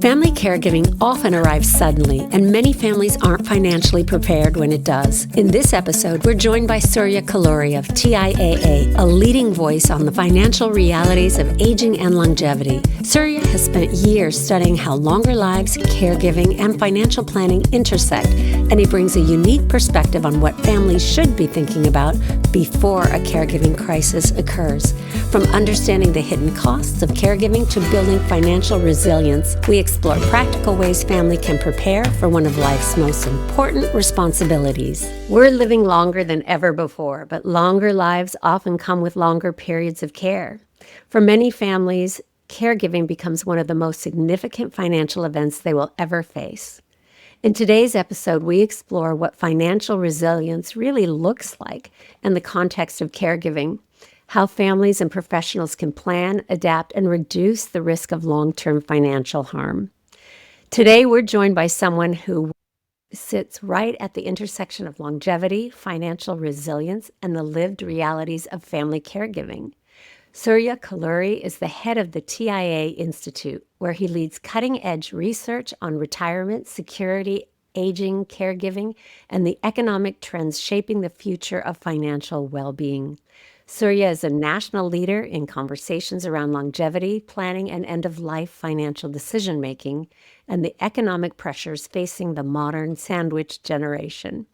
Family caregiving often arrives suddenly, and many families aren't financially prepared when it does. In this episode, we're joined by Surya Kolluri of TIAA, a leading voice on the financial realities of aging and longevity. Surya has spent years studying how longer lives, caregiving, and financial planning intersect, and he brings a unique perspective on what families should be thinking about before a caregiving crisis occurs. From understanding the hidden costs of caregiving to building financial resilience, we explore practical ways family can prepare for one of life's most important responsibilities. We're living longer than ever before, but longer lives often come with longer periods of care. For many families, caregiving becomes one of the most significant financial events they will ever face. In today's episode, we explore what financial resilience really looks like in the context of caregiving, how families and professionals can plan, adapt, and reduce the risk of long-term financial harm. Today, we're joined by someone who sits right at the intersection of longevity, financial resilience, and the lived realities of family caregiving. Surya Kolluri is the head of the TIAA Institute, where he leads cutting-edge research on retirement, security, aging, caregiving, and the economic trends shaping the future of financial well-being. Surya is a national leader in conversations around longevity, planning, and end-of-life financial decision-making, and the economic pressures facing the modern sandwich generation.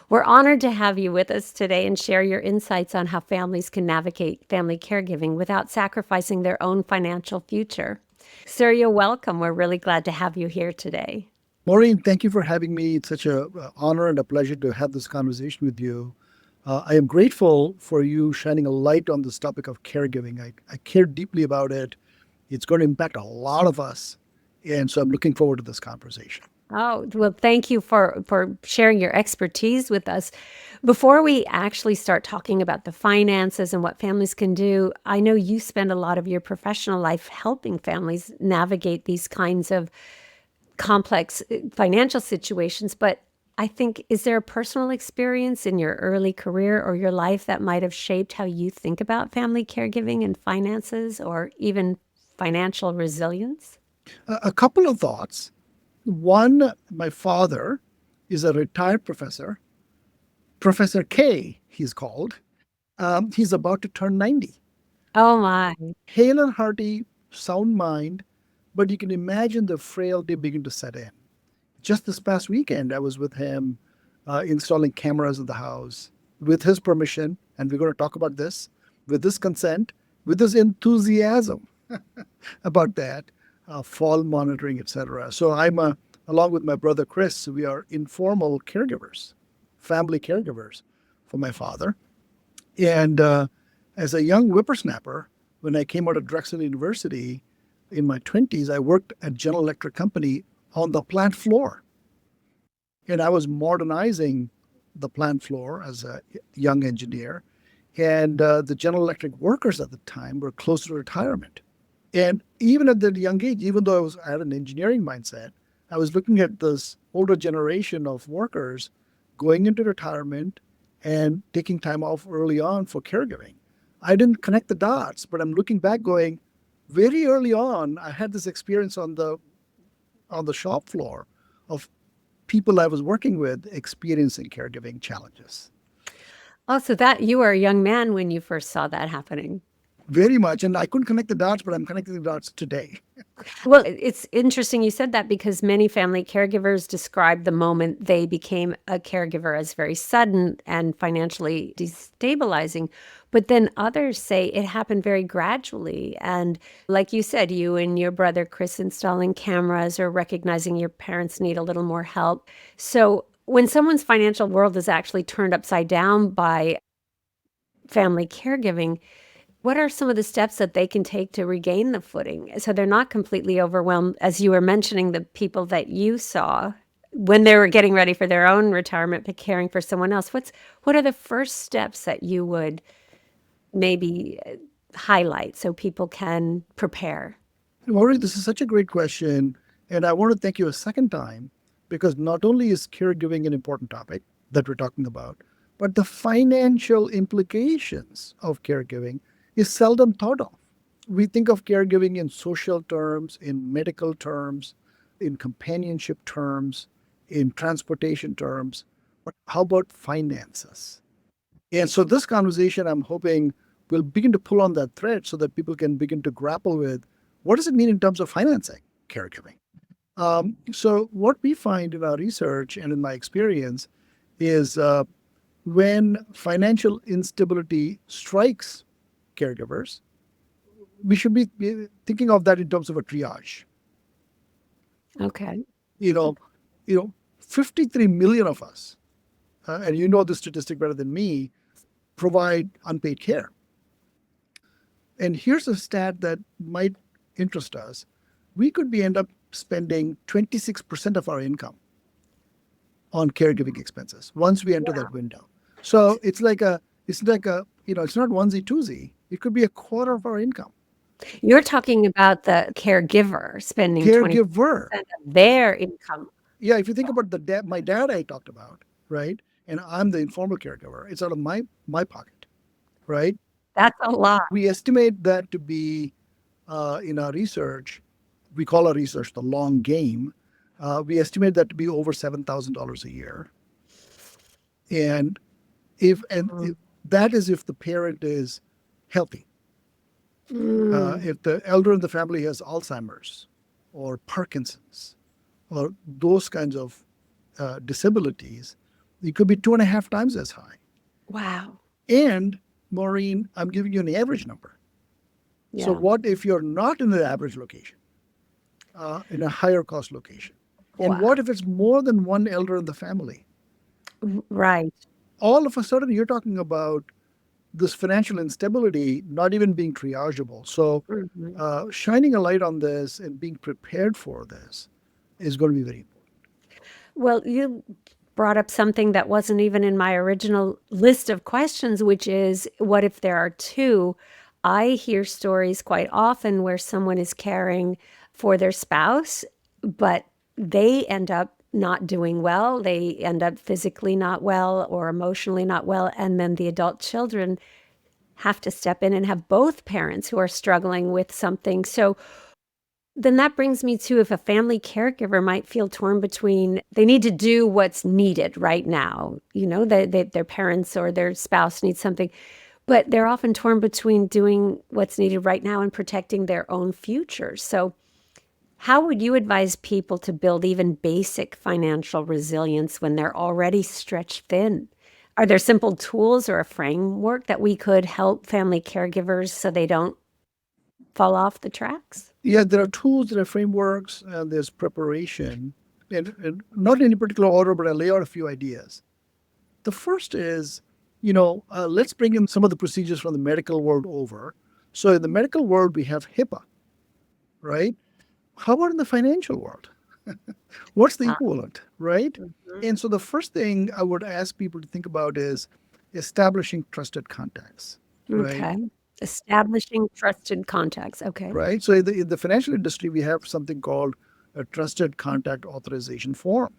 We're honored to have you with us today and share your insights on how families can navigate family caregiving without sacrificing their own financial future. Surya, welcome. We're really glad to have you here today. Maureen, thank you for having me. It's such an honor and a pleasure to have this conversation with you. I am grateful for you shining a light on this topic of caregiving. I care deeply about it. It's going to impact a lot of us. And so I'm looking forward to this conversation. Oh, well, thank you for sharing your expertise with us. Before we actually start talking about the finances and what families can do, I know you spend a lot of your professional life helping families navigate these kinds of complex financial situations. But I think, is there a personal experience in your early career or your life that might have shaped how you think about family caregiving and finances or even financial resilience? A couple of thoughts. One, my father is a retired professor, Professor K, he's called. He's about to turn 90. Oh, my. Hale and hearty, sound mind, but you can imagine the frailty begin to set in. Just this past weekend, I was with him installing cameras in the house with his permission, and we're going to talk about this, with his consent, with his enthusiasm about that, fall monitoring, etc. So I'm, along with my brother Chris, we are informal caregivers, family caregivers for my father. And as a young whippersnapper, when I came out of Drexel University in my 20s, I worked at General Electric Company on the plant floor. And I was modernizing the plant floor as a young engineer. And the General Electric workers at the time were close to retirement. And even at that young age, even though I had an engineering mindset, I was looking at this older generation of workers going into retirement and taking time off early on for caregiving. I didn't connect the dots, but I'm looking back going, very early on, I had this experience on the shop floor of people I was working with experiencing caregiving challenges. Oh, so that you were a young man when you first saw that happening. Very much. And I couldn't connect the dots, but I'm connecting the dots today. Well, it's interesting you said that because many family caregivers describe the moment they became a caregiver as very sudden and financially destabilizing. But then others say it happened very gradually. And like you said, you and your brother Chris installing cameras or recognizing your parents need a little more help. So when someone's financial world is actually turned upside down by family caregiving, what are some of the steps that they can take to regain the footing so they're not completely overwhelmed, as you were mentioning, the people that you saw when they were getting ready for their own retirement but caring for someone else? What are the first steps that you would maybe highlight so people can prepare? Maureen, this is such a great question. And I want to thank you a second time because not only is caregiving an important topic that we're talking about, but the financial implications of caregiving is seldom thought of. We think of caregiving in social terms, in medical terms, in companionship terms, in transportation terms, but how about finances? And so this conversation, I'm hoping, will begin to pull on that thread so that people can begin to grapple with what does it mean in terms of financing caregiving. So what we find in our research and in my experience is when financial instability strikes caregivers, we should be thinking of that in terms of a triage. Okay. You know, 53 million of us, and you know the statistic better than me, provide unpaid care. And here's a stat that might interest us. We could end up spending 26% of our income on caregiving expenses once we enter that window. So it's not onesie twosie. It could be a quarter of our income. You're talking about the caregiver spending 20% Caregiver. of their income. Yeah, if you think about my dad I talked about, right? And I'm the informal caregiver. It's out of my pocket, right? That's a lot. We estimate that to be, in our research, we call our research the long game. We estimate that to be over $7,000 a year. And if that is if the parent is healthy. If the elder in the family has Alzheimer's or Parkinson's or those kinds of disabilities, it could be 2.5 times as high. Wow. And Maureen, I'm giving you an average number. Yeah. So what if you're not in the average location, in a higher cost location? And what if it's more than one elder in the family? Right. All of a sudden, you're talking about this financial instability not even being triageable. So shining a light on this and being prepared for this is going to be very important. Well, you brought up something that wasn't even in my original list of questions, which is what if there are two? I hear stories quite often where someone is caring for their spouse, but they end up not doing well. They end up physically not well or emotionally not well. And then the adult children have to step in and have both parents who are struggling with something. So then that brings me to if a family caregiver might feel torn between they need to do what's needed right now, their parents or their spouse needs something, but they're often torn between doing what's needed right now and protecting their own future. So how would you advise people to build even basic financial resilience when they're already stretched thin? Are there simple tools or a framework that we could help family caregivers so they don't fall off the tracks? Yeah, there are tools, there are frameworks, and there's preparation. And not in any particular order, but I'll lay out a few ideas. The first is, let's bring in some of the procedures from the medical world over. So in the medical world, we have HIPAA, right? How about in the financial world? What's the equivalent, right? And so the first thing I would ask people to think about is establishing trusted contacts, right? Okay. Establishing trusted contacts. Okay. Right. So in the financial industry, we have something called a trusted contact authorization form.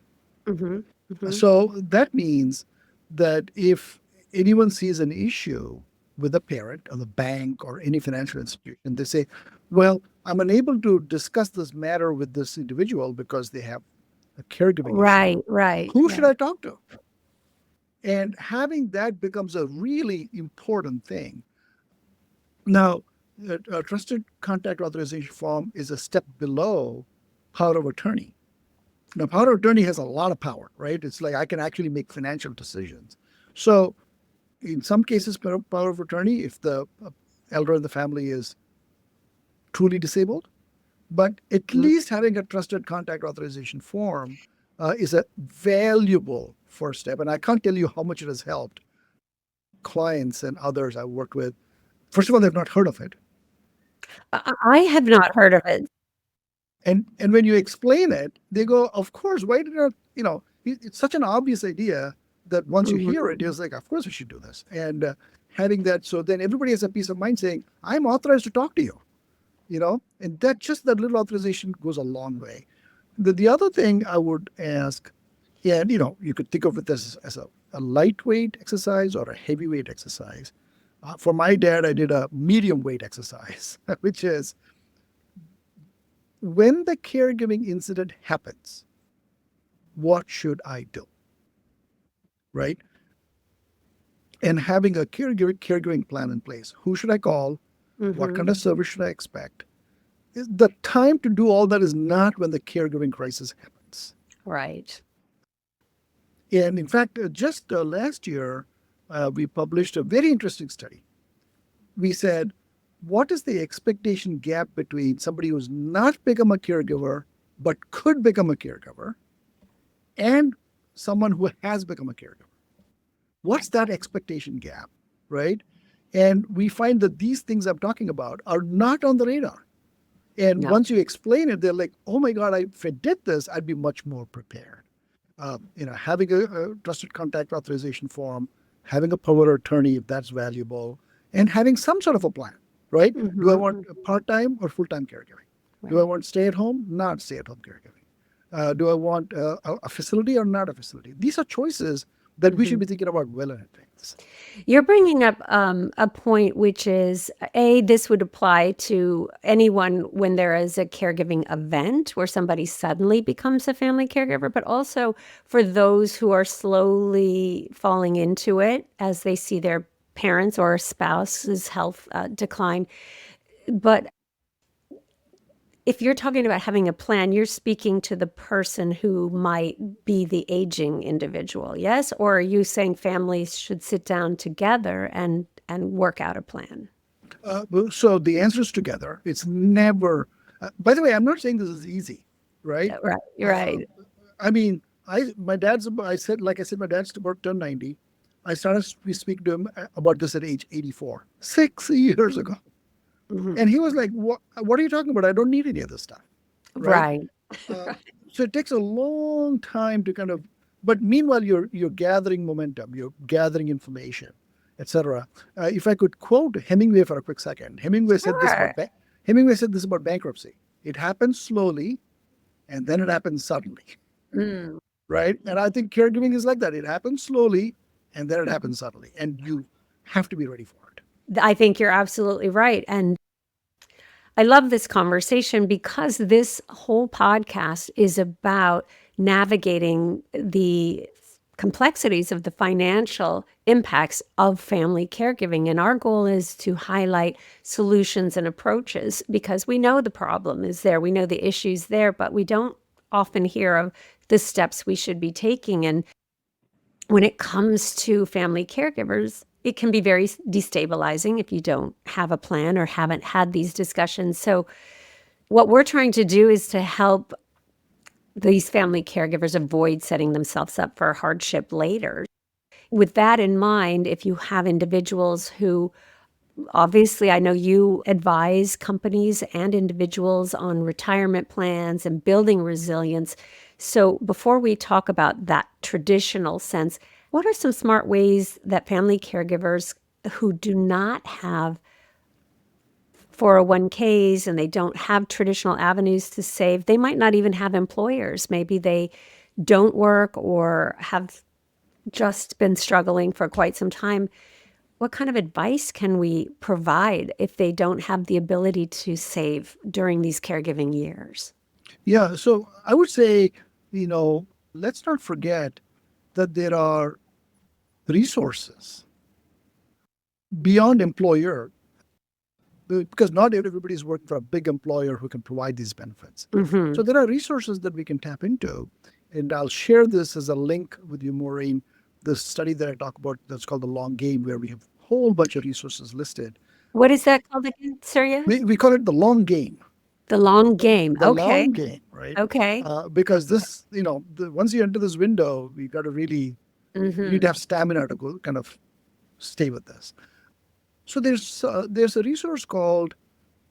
So that means that if anyone sees an issue with a parent or the bank or any financial institution, they say, well, I'm unable to discuss this matter with this individual because they have a caregiving issue. Right. Who should I talk to? And having that becomes a really important thing. Now, a trusted contact authorization form is a step below power of attorney. Now, power of attorney has a lot of power, right? It's like I can actually make financial decisions. So in some cases, power of attorney, if the elder in the family is truly disabled, but at least having a trusted contact authorization form is a valuable first step. And I can't tell you how much it has helped clients and others I've worked with. First of all, they've not heard of it. I have not heard of it. And when you explain it, they go, of course, why did not, it's such an obvious idea that once you hear it, it's like, of course we should do this. And having that, so then everybody has a peace of mind saying, I'm authorized to talk to you, and that little authorization goes a long way. The other thing I would ask, and you could think of it as a lightweight exercise or a heavyweight exercise. For my dad, I did a medium weight exercise, which is when the caregiving incident happens, what should I do? Right? And having a caregiving plan in place. Who should I call? What kind of service should I expect? The time to do all that is not when the caregiving crisis happens. Right. And in fact, just last year, we published a very interesting study. We said, what is the expectation gap between somebody who's not become a caregiver but could become a caregiver and someone who has become a caregiver? What's that expectation gap, right? And we find that these things I'm talking about are not on the radar. And once you explain it, they're like, oh my God, if I did this, I'd be much more prepared. Having a trusted contact authorization form, having a power of attorney if that's valuable, and having some sort of a plan, right? Do I want a part-time or full-time caregiving? Right. Do I want stay-at-home, not stay-at-home caregiving? Do I want a facility or not a facility? These are choices that we should be thinking about well in advance. You're bringing up a point, which is, this would apply to anyone when there is a caregiving event where somebody suddenly becomes a family caregiver, but also for those who are slowly falling into it as they see their parents or spouse's health decline. But if you're talking about having a plan, you're speaking to the person who might be the aging individual, yes? Or are you saying families should sit down together and work out a plan? So the answer is together. It's never, by the way, I'm not saying this is easy, right? Right, you're right. I mean, my dad's about turned 90. I started speaking to him about this at age 84, 6 years ago. And he was like, what are you talking about? I don't need any of this stuff. Right. So it takes a long time to but meanwhile, you're gathering momentum, you're gathering information, etc. If I could quote Hemingway for a quick second. Hemingway said this about bankruptcy. It happens slowly and then it happens suddenly. Right. And I think caregiving is like that. It happens slowly and then it happens suddenly. And you have to be ready for it. I think you're absolutely right. And I love this conversation because this whole podcast is about navigating the complexities of the financial impacts of family caregiving. And our goal is to highlight solutions and approaches because we know the problem is there. We know the issues there, but we don't often hear of the steps we should be taking. And when it comes to family caregivers, it can be very destabilizing if you don't have a plan or haven't had these discussions. So what we're trying to do is to help these family caregivers avoid setting themselves up for hardship later. With that in mind, if you have individuals who, obviously, I know you advise companies and individuals on retirement plans and building resilience. So before we talk about that traditional sense, what are some smart ways that family caregivers who do not have 401ks and they don't have traditional avenues to save, they might not even have employers. Maybe they don't work or have just been struggling for quite some time. What kind of advice can we provide if they don't have the ability to save during these caregiving years? Yeah, so I would say, let's not forget that there are resources beyond employer, because not everybody is working for a big employer who can provide these benefits. So there are resources that we can tap into. And I'll share this as a link with you, Maureen, the study that I talk about that's called The Long Game, where we have a whole bunch of resources listed. What is that called again, Surya? We call it The Long Game. The long game. The long game, right? Okay. Because this, once you enter this window, we got to really, you need to have stamina to go kind of stay with this. So there's a resource called,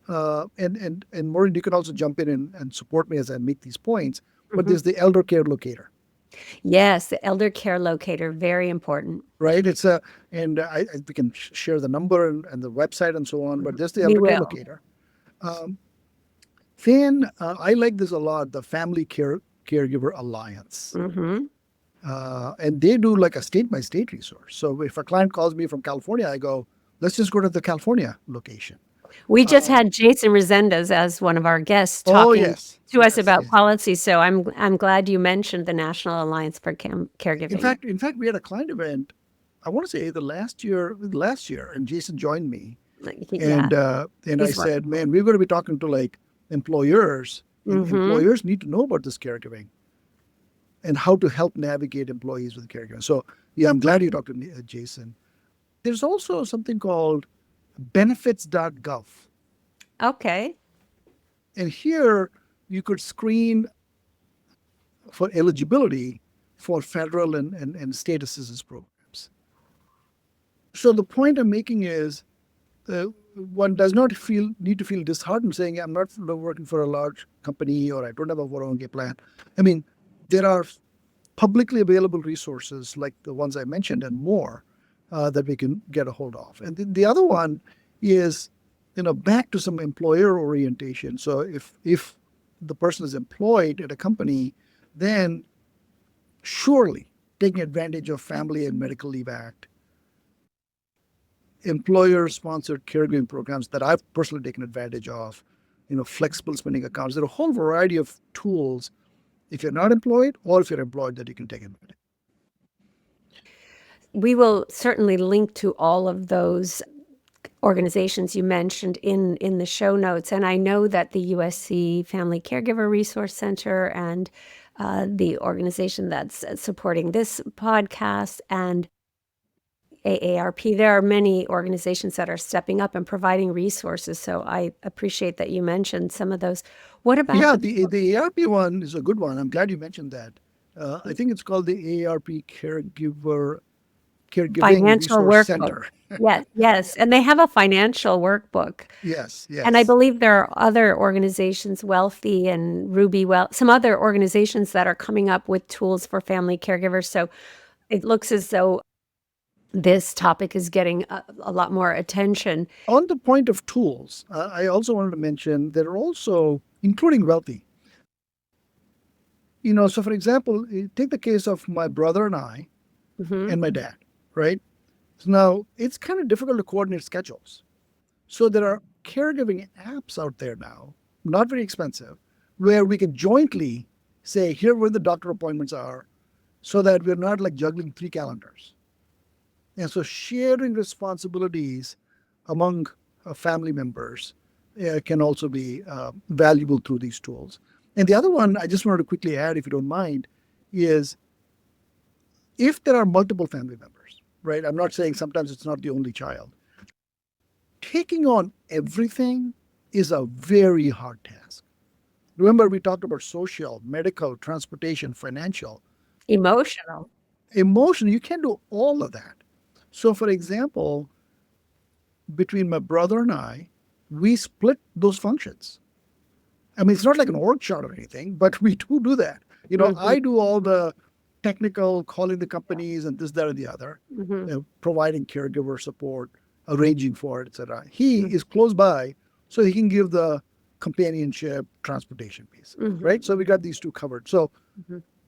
and Maureen, you can also jump in and support me as I make these points, but there's the Elder Care Locator. Yes, the Elder Care Locator, very important. Right, we can share the number and the website and so on, but there's the Elder Care Locator. Then I like this a lot, the Family Caregiver Alliance. And they do like a state-by-state resource. So if a client calls me from California, I go, let's just go to the California location. We just had Jason Resendez as one of our guests Oh, talking yes. to us Yes, about yes. policy. So I'm glad you mentioned the National Alliance for Caregiving. In fact, we had a client event, I want to say either last year, and Jason joined me. And I He's said, wonderful. man, we're going to be talking to like employers. And Mm-hmm. employers need to know about this caregiving and how to help navigate employees with caregiving. So, yeah, I'm glad you talked to Jason. There's also something called benefits.gov. Okay. And here you could screen for eligibility for federal and state assistance programs. So the point I'm making is one does not need to feel disheartened saying I'm not working for a large company or I don't have a 401k plan. I mean, there are publicly available resources like the ones I mentioned and more that we can get a hold of. And the other one is, back to some employer orientation. So if the person is employed at a company, then surely taking advantage of Family and Medical Leave Act, employer-sponsored caregiving programs that I've personally taken advantage of, flexible spending accounts. There are a whole variety of tools if you're not employed or if you're employed that you can take advantage. We will certainly link to all of those organizations you mentioned in the show notes. And I know that the USC Family Caregiver Resource Center and the organization that's supporting this podcast and AARP, there are many organizations that are stepping up and providing resources. So I appreciate that you mentioned some of those. What about the AARP one is a good one. I'm glad you mentioned that. I think it's called the AARP Caregiving Financial Resource Workbook? Center. Yes. And they have a financial workbook. Yes. And I believe there are other organizations, Wealthy and Ruby some other organizations that are coming up with tools for family caregivers. So it looks as though this topic is getting a lot more attention. On the point of tools, I also wanted to mention there are also, including Wealthy. So for example, take the case of my brother and I and my dad, right? So now it's kind of difficult to coordinate schedules. So there are caregiving apps out there now, not very expensive, where we can jointly say, here where the doctor appointments are, so that we're not like juggling 3 calendars. And so sharing responsibilities among family members can also be valuable through these tools. And the other one I just wanted to quickly add, if you don't mind, is if there are multiple family members, right? I'm not saying sometimes it's not the only child. Taking on everything is a very hard task. Remember, we talked about social, medical, transportation, financial. Emotional. You can't do all of that. So, for example, between my brother and I, we split those functions. I mean, it's not like an org chart or anything, but we do that. I do all the technical, calling the companies and this, that, and the other, providing caregiver support, arranging for it, etc. He is close by, so he can give the companionship, transportation piece, right? So we got these two covered. So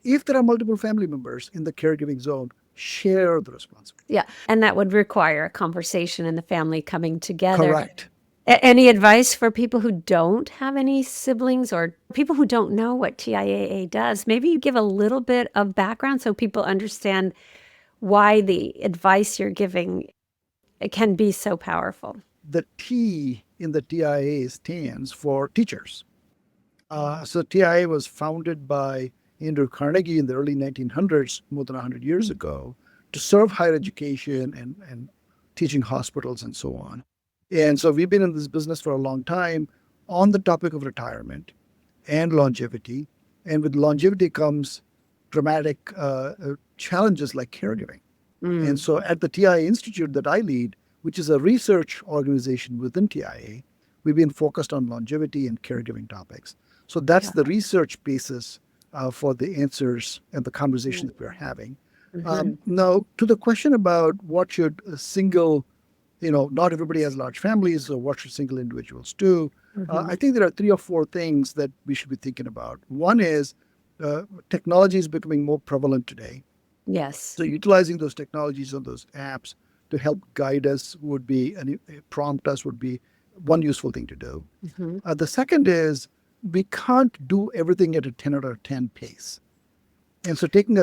if there are multiple family members in the caregiving zone, share the responsibility. Yeah, and that would require a conversation and the family coming together. Correct. Any advice for people who don't have any siblings or people who don't know what TIAA does? Maybe you give a little bit of background so people understand why the advice you're giving can be so powerful. The T in the TIAA stands for teachers. So TIAA was founded by Andrew Carnegie in the early 1900s, more than 100 years ago, to serve higher education and teaching hospitals and so on. And so we've been in this business for a long time on the topic of retirement and longevity. And with longevity comes dramatic challenges like caregiving. And so at the TIAA Institute that I lead, which is a research organization within TIAA, we've been focused on longevity and caregiving topics. So that's the research basis for the answers and the conversations we're having. Now, to the question about what should a single, not everybody has large families, so what should single individuals do? I think there are 3 or 4 things that we should be thinking about. One is technology is becoming more prevalent today. Yes. So utilizing those technologies on those apps to help guide us would be, and prompt us would be one useful thing to do. Mm-hmm. The second is we can't do everything at a 10 out of 10 pace. And so taking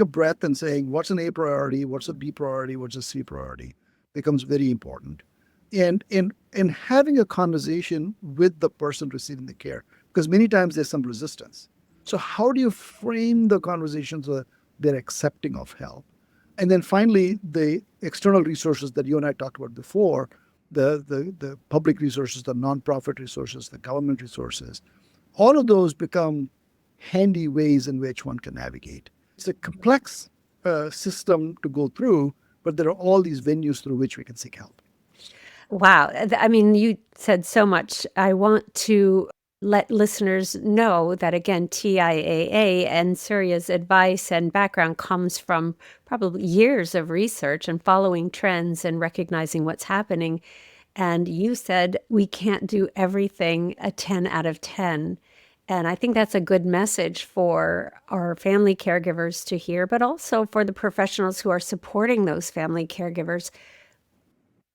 a breath and saying, what's an A priority, what's a B priority, what's a C priority becomes very important. And having a conversation with the person receiving the care, because many times there's some resistance. So how do you frame the conversation so that they're accepting of help? And then finally, the external resources that you and I talked about before, the public resources, the nonprofit resources, the government resources, all of those become handy ways in which one can navigate. It's a complex system to go through, but there are all these venues through which we can seek help. Wow. I mean, you said so much. I want to let listeners know that, again, TIAA and Surya's advice and background comes from probably years of research and following trends and recognizing what's happening. And you said we can't do everything a 10 out of 10. And I think that's a good message for our family caregivers to hear, but also for the professionals who are supporting those family caregivers.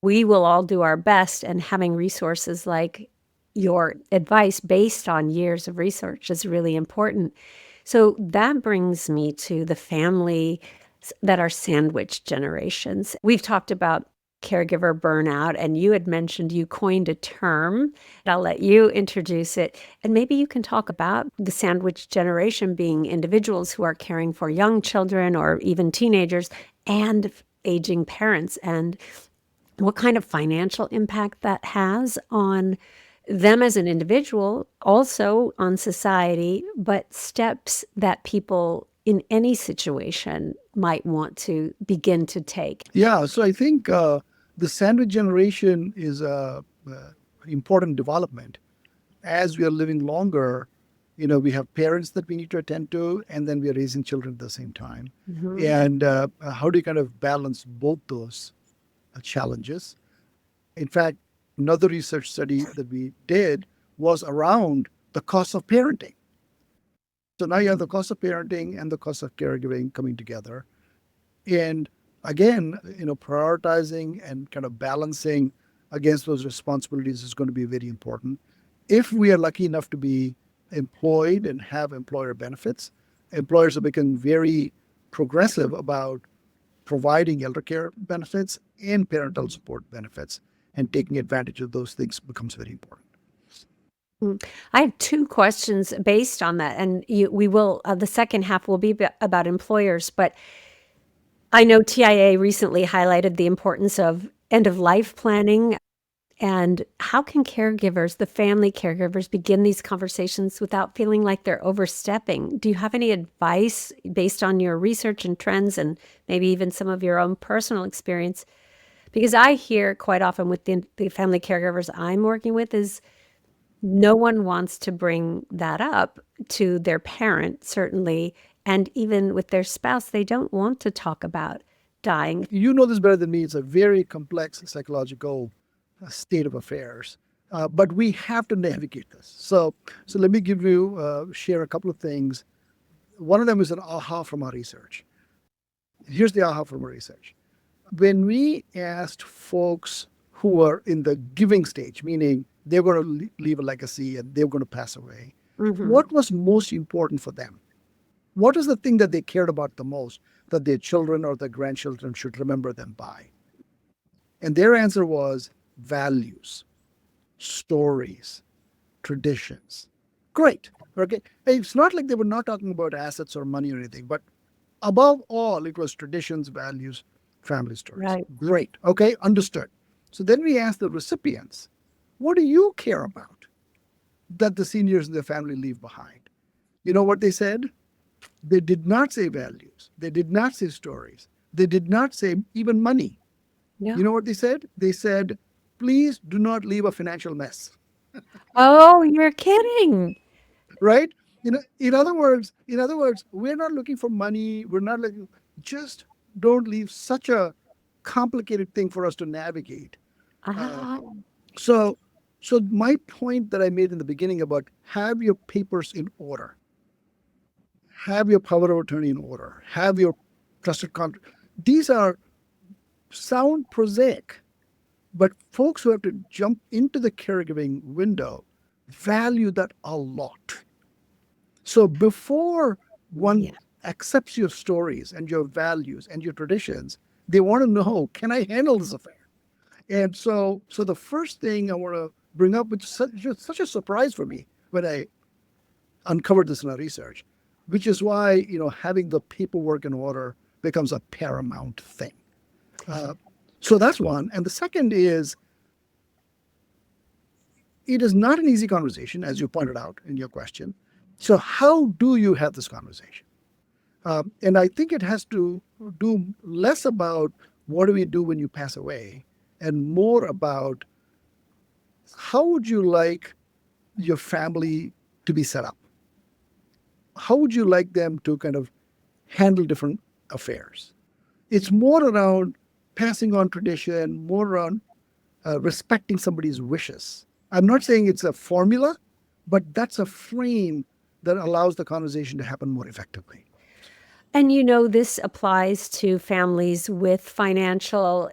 We will all do our best, and having resources like your advice based on years of research is really important. So that brings me to the family that are sandwich generations. We've talked about caregiver burnout, and you had mentioned you coined a term. I'll let you introduce it. And maybe you can talk about the sandwich generation being individuals who are caring for young children or even teenagers and aging parents, and what kind of financial impact that has on them as an individual, also on society, but steps that people in any situation might want to begin to take. Yeah, so I think the sandwich generation is a important development. As we are living longer, we have parents that we need to attend to, and then we are raising children at the same time. Mm-hmm. And how do you kind of balance both those challenges? In fact, another research study that we did was around the cost of parenting. So now you have the cost of parenting and the cost of caregiving coming together. And again, prioritizing and kind of balancing against those responsibilities is going to be very important. If we are lucky enough to be employed and have employer benefits, employers have become very progressive about providing elder care benefits and parental support benefits, and taking advantage of those things becomes very important. I have two questions based on that, and we will, the second half will be about employers, but I know TIA recently highlighted the importance of end-of-life planning. And how can caregivers, the family caregivers, begin these conversations without feeling like they're overstepping? Do you have any advice based on your research and trends, and maybe even some of your own personal experience? Because I hear quite often with the family caregivers I'm working with is no one wants to bring that up to their parent, certainly. And even with their spouse, they don't want to talk about dying. You know this better than me. It's a very complex psychological state of affairs, but we have to navigate this. So let me share a couple of things. One of them is an aha from our research. Here's the aha from our research. When we asked folks who are in the giving stage, meaning they're going to leave a legacy and they're going to pass away, what was most important for them? What is the thing that they cared about the most that their children or their grandchildren should remember them by? And their answer was values, stories, traditions. Great. Okay. It's not like they were not talking about assets or money or anything, but above all, it was traditions, values, family stories. Right. Great. Okay. Understood. So then we asked the recipients, what do you care about that the seniors in their family leave behind? You know what they said? They did not say values. They did not say stories. They did not say even money. Yeah. You know what they said? They said, please do not leave a financial mess. Oh, you're kidding. Right? In other words, we're not looking for money. We're not looking, just don't leave such a complicated thing for us to navigate. Ah, So my point that I made in the beginning about have your papers in order, have your power of attorney in order, have your trusted contract. These are sound prosaic, But folks who have to jump into the caregiving window value that a lot. So before one Yeah. accepts your stories and your values and your traditions, they want to know, can I handle this affair? And so the first thing I want to bring up, which is such a surprise for me when I uncovered this in our research, which is why having the paperwork in order becomes a paramount thing. Uh, so that's one. And the second is, it is not an easy conversation, as you pointed out in your question. So how do you have this conversation? And I think it has to do less about what do we do when you pass away, and more about how would you like your family to be set up? How would you like them to kind of handle different affairs? It's more around passing on tradition, more around respecting somebody's wishes. I'm not saying it's a formula, but that's a frame that allows the conversation to happen more effectively. And this applies to families with financial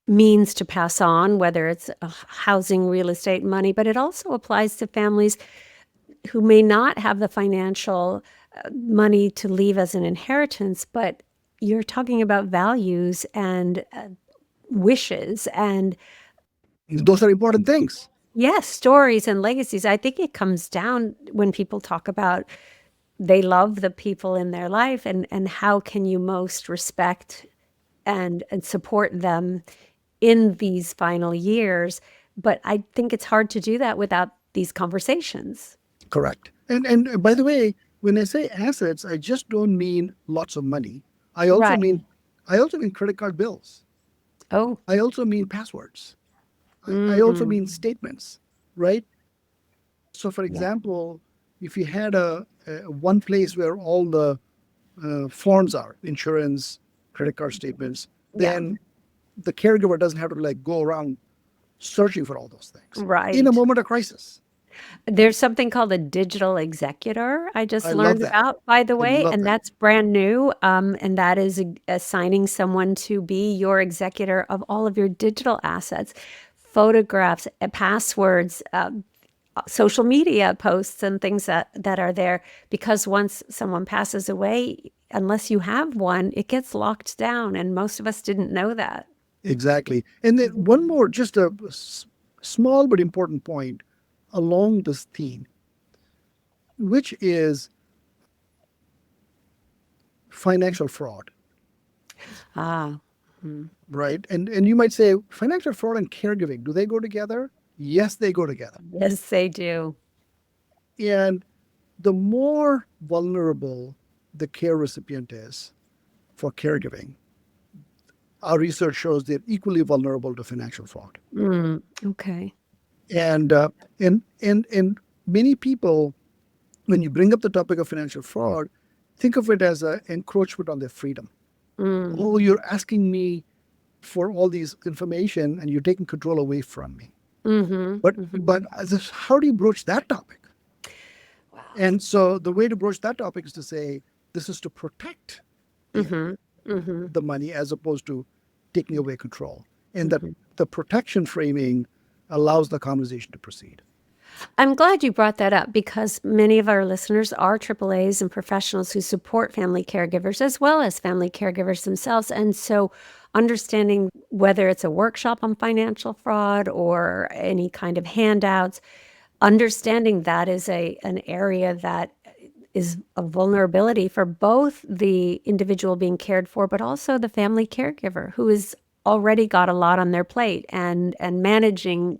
means to pass on, whether it's housing, real estate, money, but it also applies to families who may not have the financial money to leave as an inheritance, but you're talking about values and wishes and, Those are important things. yes, stories and legacies. I think it comes down when people talk about they love the people in their life, and how can you most respect and support them in these final years. But I think it's hard to do that without these conversations. Correct. And by the way, when I say assets, I just don't mean lots of money. I also Right. mean I also mean credit card bills. Oh, I also mean passwords. I also mm, mean statements, right? So, for yeah, example, if you had a one place where all the forms are, insurance, credit card statements, yeah, then the caregiver doesn't have to like go around searching for all those things in a right. moment of crisis. There's something called a digital executor I just I love learned that. about, by the I way, love and that. that's brand new. And that is assigning someone to be your executor of all of your digital assets, photographs, passwords, social media posts, and things that are there. Because once someone passes away, unless you have one, it gets locked down, and most of us didn't know that. Exactly. And then one more, just a small but important point along this theme, which is financial fraud, Ah, right? And you might say financial fraud and caregiving, do they go together? Yes, they go together. yes, they do. And the more vulnerable the care recipient is for caregiving, our research shows they're equally vulnerable to financial fraud. Okay. And and many people, when you bring up the topic of financial fraud, think of it as an encroachment on their freedom. Oh, you're asking me for all these information and you're taking control away from me. But how do you broach that topic? Wow. And so the way to broach that topic is to say this is to protect the the money as opposed to taking away control. And that the protection framing allows the conversation to proceed. I'm glad you brought that up because many of our listeners are AAAs and professionals who support family caregivers as well as family caregivers themselves. And so understanding whether it's a workshop on financial fraud or any kind of handouts, understanding that is an area that is a vulnerability for both the individual being cared for, but also the family caregiver who has already got a lot on their plate and managing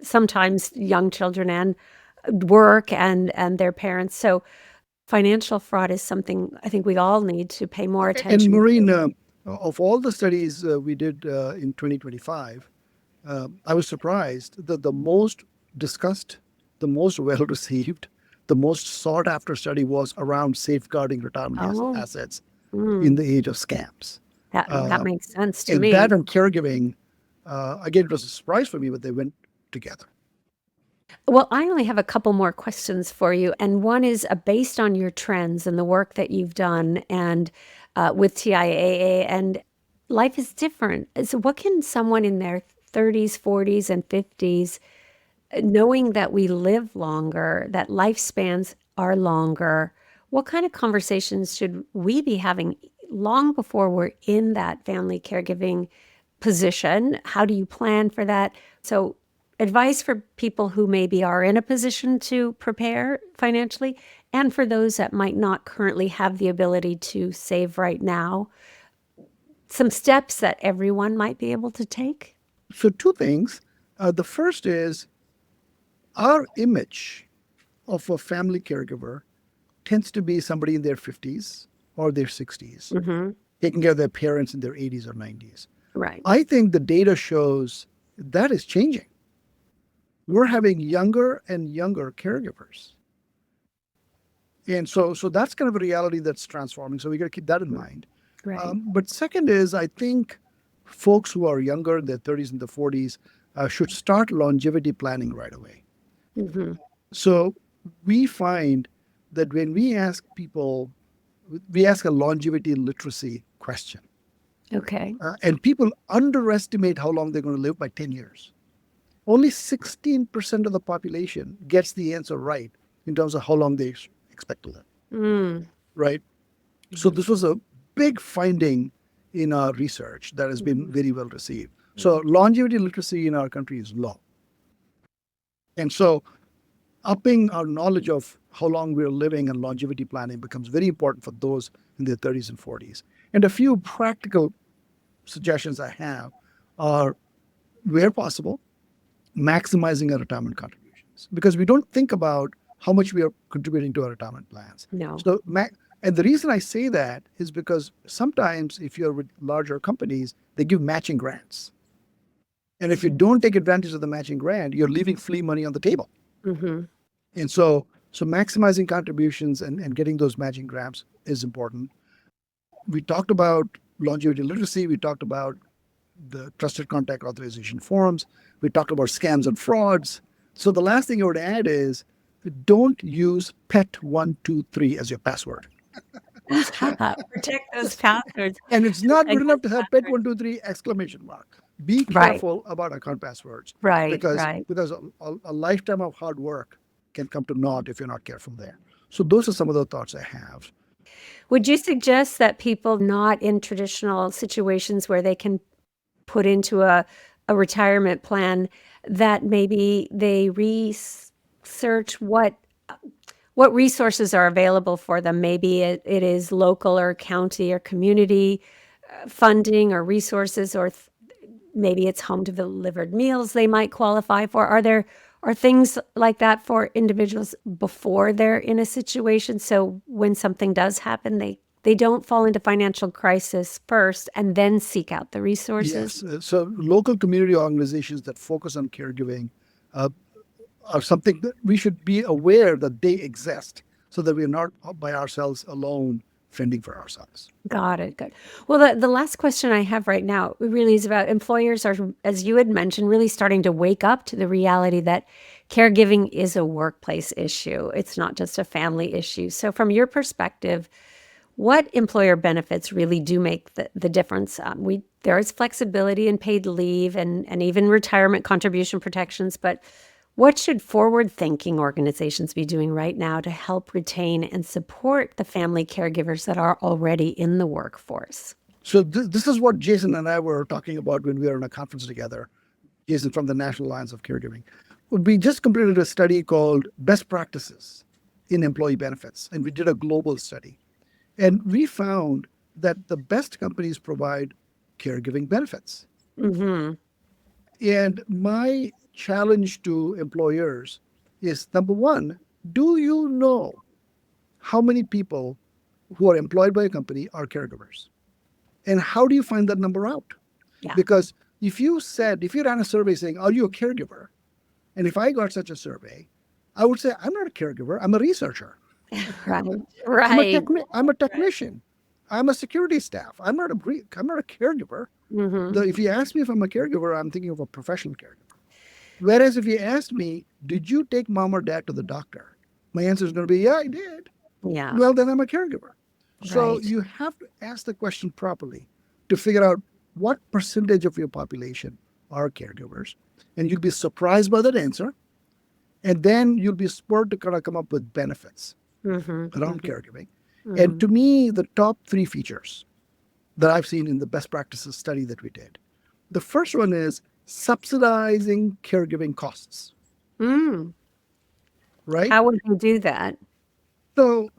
sometimes young children and work and their parents. So financial fraud is something I think we all need to pay more And attention Maureen, to. of all the studies we did in 2025, I was surprised that the most discussed, the most well received, the most sought after study was around safeguarding retirement Oh, assets in mm, the age of scams. that Uh, makes sense to and that me. and caregiving, again, it was a surprise for me, but they went together. Well, I only have a couple more questions for you. And one is based on your trends and the work that you've done and with TIAA, and life is different. So what can someone in their 30s, 40s, and 50s, knowing that we live longer, that lifespans are longer, what kind of conversations should we be having long before we're in that family caregiving position? How do you plan for that? So, advice for people who maybe are in a position to prepare financially, and for those that might not currently have the ability to save right now, some steps that everyone might be able to take. So two things. The first is our image of a family caregiver tends to be somebody in their 50s or their 60s, taking care of their parents in their 80s or 90s. Right. I think the data shows that is changing. We're having younger and younger caregivers. And so that's kind of a reality that's transforming. So we got to keep that in mind. Right. But second is, I think folks who are younger, in their 30s and the 40s, should start longevity planning right away. So we find that when we ask people, we ask a longevity literacy question. Okay. And people underestimate how long they're going to live by 10 years. Only 16% of the population gets the answer right in terms of how long they expect to live. Right? So this was a big finding in our research that has been very well received. So longevity literacy in our country is low. And so upping our knowledge of how long we're living and longevity planning becomes very important for those in their 30s and 40s. And a few practical suggestions I have are, where possible, maximizing our retirement contributions, because we don't think about how much we are contributing to our retirement plans. No. So, and the reason I say that is because sometimes if you're with larger companies, they give matching grants. And if you don't take advantage of the matching grant, you're leaving flea money on the table. And so maximizing contributions and getting those matching grants is important. We talked about longevity literacy. We talked about the trusted contact authorization forms. We talked about scams and frauds. So the last thing I would add is, don't use pet123 as your password. Protect those passwords. And it's not good enough to have pet123 exclamation mark. Be careful about account passwords. Right. Because a lifetime of hard work can come to naught if you're not careful there. So those are some of the thoughts I have. Would you suggest that people not in traditional situations where they can put into a retirement plan, that maybe they research what resources are available for them? Maybe it is local or county or community funding or resources, or maybe it's home delivered meals they might qualify for. Are things like that for individuals before they're in a situation, so when something does happen, they don't fall into financial crisis first and then seek out the resources? Yes. So local community organizations that focus on caregiving are something that we should be aware that they exist, so that we're not by ourselves alone fending for ourselves. Got it. Good. Well, the last question I have right now really is about employers are, as you had mentioned, really starting to wake up to the reality that caregiving is a workplace issue. It's not just a family issue. So from your perspective, what employer benefits really do make the difference? There is flexibility in paid leave and even retirement contribution protections, but what should forward-thinking organizations be doing right now to help retain and support the family caregivers that are already in the workforce? So this is what Jason and I were talking about when we were in a conference together. Jason from the National Alliance of Caregiving. We just completed a study called Best Practices in Employee Benefits, and we did a global study. And we found that the best companies provide caregiving benefits. And my challenge to employers is, number one, do you know how many people who are employed by a company are caregivers? And how do you find that number out? Yeah. Because if you ran a survey saying, are you a caregiver? And if I got such a survey, I would say, I'm not a caregiver, I'm a researcher. Right. I'm a technician. I'm a security staff. I'm not a caregiver. If you ask me if I'm a caregiver, I'm thinking of a professional caregiver. Whereas if you asked me, did you take mom or dad to the doctor? My answer is going to be, yeah, I did. Yeah. Well, then I'm a caregiver. So Right. you have to ask the question properly to figure out what percentage of your population are caregivers. And you'll be surprised by that answer. And then you'll be spurred to kind of come up with benefits around caregiving. And to me, the top three features that I've seen in the best practices study that we did. The first one is subsidizing caregiving costs, right? How would you do that? So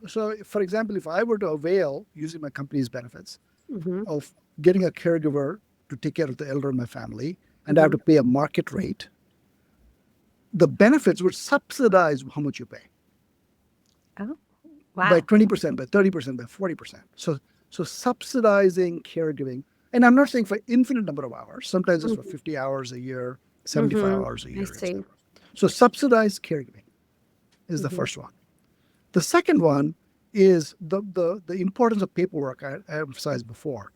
for example, if I were to avail using my company's benefits of getting a caregiver to take care of the elder in my family, and I have to pay a market rate, the benefits would subsidize how much you pay. Oh, wow. By 20%, by 30%, by 40%. So subsidizing caregiving, and I'm not saying for infinite number of hours. Sometimes it's for 50 hours a year, 75 hours a year, etc. So subsidized caregiving is the first one. The second one is the importance of paperwork I emphasized before.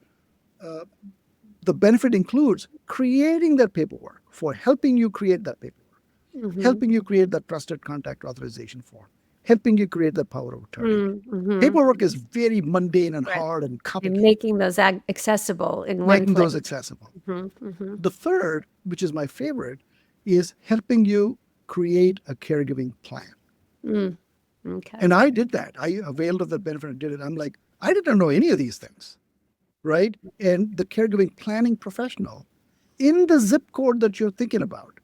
The benefit includes creating that paperwork, for helping you create that paperwork, helping you create that trusted contact authorization form, helping you create the power of attorney. Paperwork is very mundane and hard and complicated. And making those accessible in one Making place. those accessible. The third, which is my favorite, is helping you create a caregiving plan. Okay. And I did that. I availed of the benefit and did it. I'm like, I didn't know any of these things, right? And the caregiving planning professional in the zip code that you're thinking about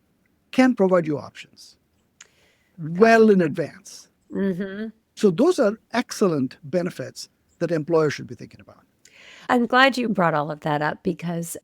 can provide you options well in advance. So those are excellent benefits that employers should be thinking about. I'm glad you brought all of that up because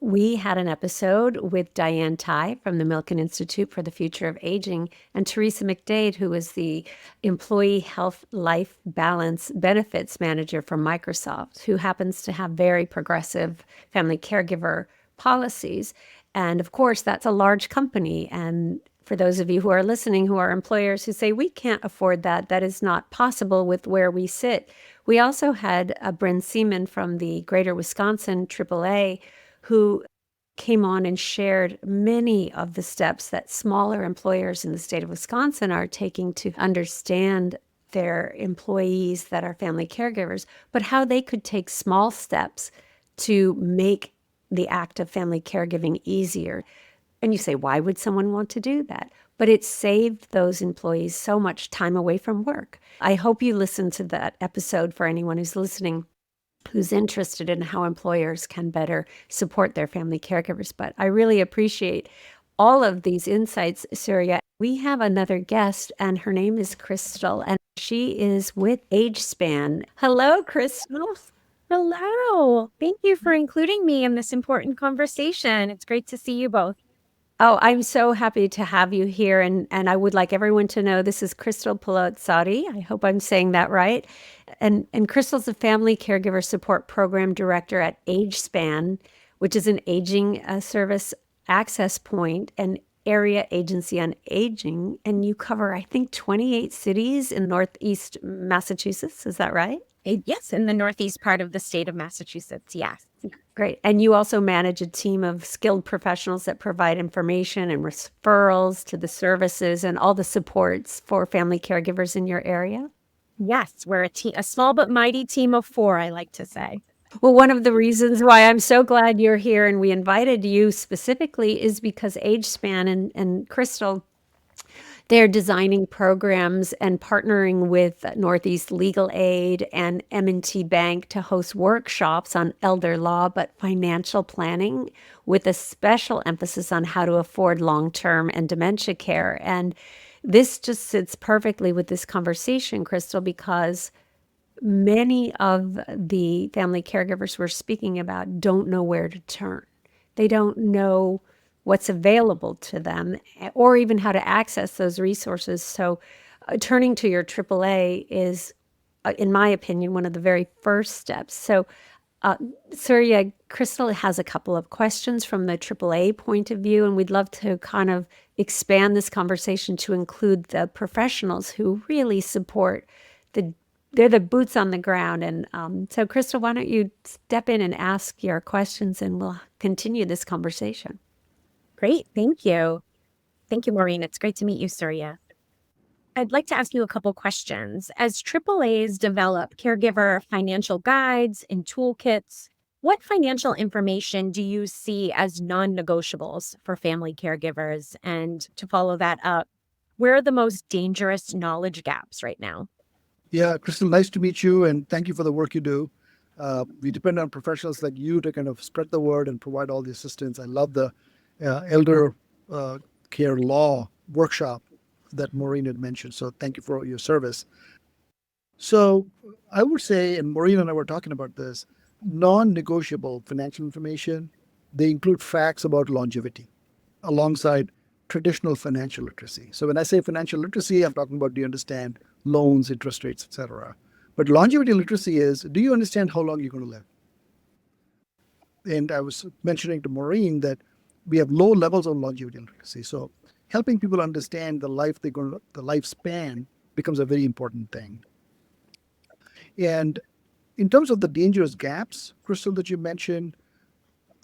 we had an episode with Diane Tai from the Milken Institute for the Future of Aging and Teresa McDade, who is the Employee Health Life Balance Benefits Manager from Microsoft, who happens to have very progressive family caregiver policies. And of course, that's a large company. And for those of you who are listening, who are employers who say, we can't afford that, that is not possible with where we sit. We also had Bryn Seaman from the Greater Wisconsin AAA, who came on and shared many of the steps that smaller employers in the state of Wisconsin are taking to understand their employees that are family caregivers, but how they could take small steps to make the act of family caregiving easier. And you say, why would someone want to do that? But it saved those employees so much time away from work. I hope you listen to that episode for anyone who's listening, who's interested in how employers can better support their family caregivers. But I really appreciate all of these insights, Surya. We have another guest, and her name is Crystal, and she is with AgeSpan. Hello, Crystal. Hello. Thank you for including me in this important conversation. It's great to see you both. Oh, I'm so happy to have you here. And I would like everyone to know this is Crystal Polizzotti. I hope I'm saying that right. And Crystal's a family caregiver support program director at AgeSpan, which is an aging service access point and area agency on aging. And you cover, I think, 28 cities in Northeast Massachusetts. Is that right? Yes, in the northeast part of the state of Massachusetts, yes. Great. And you also manage a team of skilled professionals that provide information and referrals to the services and all the supports for family caregivers in your area? Yes, we're a small but mighty team of 4, I like to say. Well, one of the reasons why I'm so glad you're here and we invited you specifically is because AgeSpan and Crystal, they're designing programs and partnering with Northeast Legal Aid and M&T Bank to host workshops on elder law, but financial planning with a special emphasis on how to afford long-term and dementia care. And this just sits perfectly with this conversation, Crystal, because many of the family caregivers we're speaking about don't know where to turn. They don't know what's available to them or even how to access those resources. So turning to your AAA is, in my opinion, one of the very first steps. So Surya, Crystal has a couple of questions from the AAA point of view, and we'd love to kind of expand this conversation to include the professionals who really support they're the boots on the ground. And so Crystal, why don't you step in and ask your questions and we'll continue this conversation. Great. Thank you. Thank you, Maureen. It's great to meet you, Surya. I'd like to ask you a couple questions. As AAAs develop caregiver financial guides and toolkits, What financial information do you see as non-negotiables for family caregivers? And to follow that up, where are the most dangerous knowledge gaps right now? Yeah, Crystal, nice to meet you, and thank you for the work you do. We depend on professionals like you to kind of spread the word and provide all the assistance. I love the elder care law workshop that Maureen had mentioned. So thank you for your service. So I would say, and Maureen and I were talking about this, non-negotiable financial information, they include facts about longevity alongside traditional financial literacy. So when I say financial literacy, I'm talking about, do you understand loans, interest rates, etc. But longevity literacy is, do you understand how long you're going to live? And I was mentioning to Maureen that we have low levels of longevity literacy. So helping people understand the lifespan becomes a very important thing. And in terms of the dangerous gaps, Crystal, that you mentioned,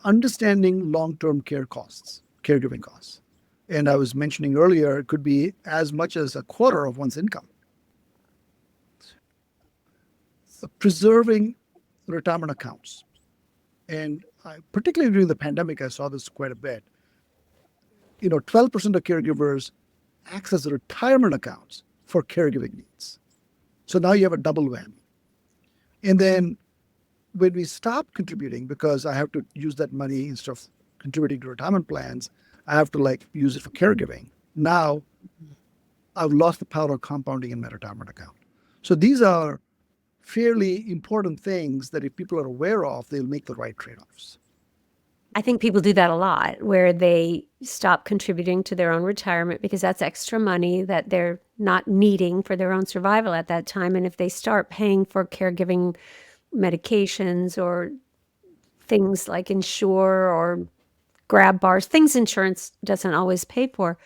understanding long-term care costs, caregiving costs. And I was mentioning earlier, it could be as much as a quarter of one's income. So preserving retirement accounts. And particularly during the pandemic, I saw this quite a bit. 12% of caregivers access retirement accounts for caregiving needs. So now you have a double whammy. And then when we stop contributing, because I have to use that money instead of contributing to retirement plans, I have to use it for caregiving. Now I've lost the power of compounding in my retirement account. So these are fairly important things that if people are aware of, they'll make the right trade-offs. I think people do that a lot, where they stop contributing to their own retirement because that's extra money that they're not needing for their own survival at that time. And if they start paying for caregiving medications or things like Insure or grab bars, things insurance doesn't always pay for,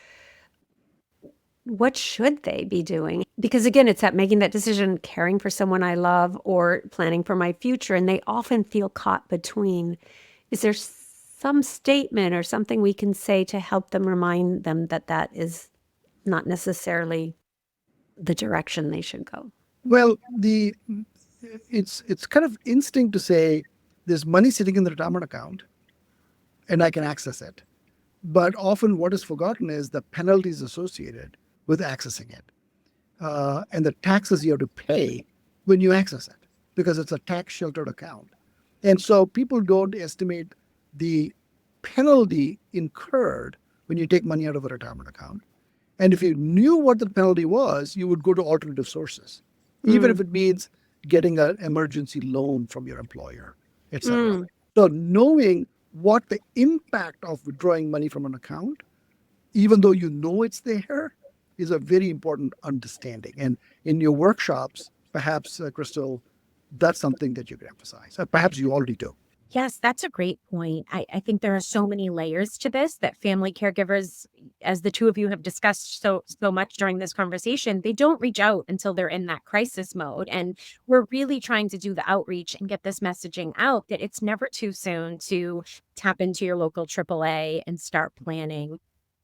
what should they be doing? Because again, it's that making that decision, caring for someone I love or planning for my future. And they often feel caught between. Is there some statement or something we can say to help them, remind them that that is not necessarily the direction they should go? Well, it's kind of instinct to say there's money sitting in the retirement account and I can access it. But often what is forgotten is the penalties associated with accessing it and the taxes you have to pay when you access it, because it's a tax sheltered account. And so people don't estimate the penalty incurred when you take money out of a retirement account. And if you knew what the penalty was, you would go to alternative sources, even if it means getting an emergency loan from your employer, etc. So knowing what the impact of withdrawing money from an account, even though you know it's there, is a very important understanding. And in your workshops, perhaps, Crystal, that's something that you could emphasize. Perhaps you already do. Yes, that's a great point. I think there are so many layers to this that family caregivers, as the two of you have discussed so much during this conversation, they don't reach out until they're in that crisis mode. And we're really trying to do the outreach and get this messaging out that it's never too soon to tap into your local AAA and start planning.